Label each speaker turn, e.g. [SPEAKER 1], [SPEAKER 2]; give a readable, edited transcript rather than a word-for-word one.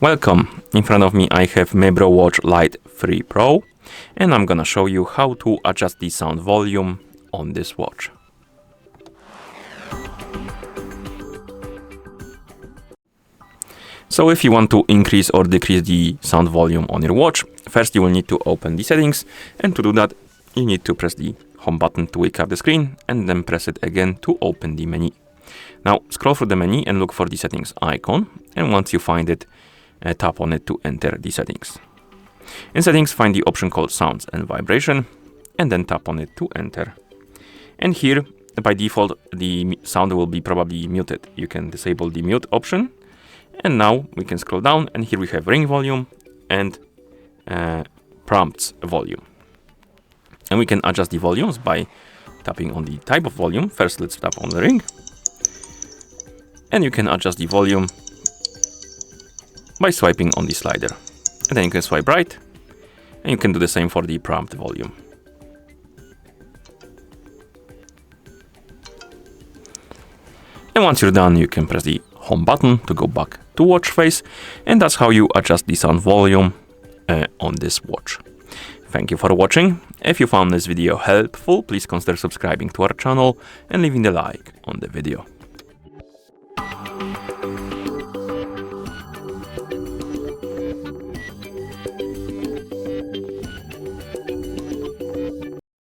[SPEAKER 1] Welcome! In front of me I have MIBRO Watch Lite 3 Pro, and I'm gonna show you how to adjust the sound volume on this watch. So if you want to increase or decrease the sound volume on your watch, first you will need to open the settings, and to do that you need to press the home button to wake up the screen and then press it again to open the menu. Now scroll through the menu and look for the settings icon, and once you find it, tap on it to enter the settings. In settings, find the option called sounds and vibration, and then tap on it to enter. And here, by default, the sound will be probably muted. You can disable the mute option. And now we can scroll down, and here we have ring volume and prompts volume. And we can adjust the volumes by tapping on the type of volume. First, let's tap on the ring. And you can adjust the volume by swiping on the slider. And then you can swipe right, and you can do the same for the prompt volume. And once you're done, you can press the home button to go back to watch face, and that's how you adjust the sound volume on this watch. Thank you for watching. If you found this video helpful, please consider subscribing to our channel and leaving a like on the video.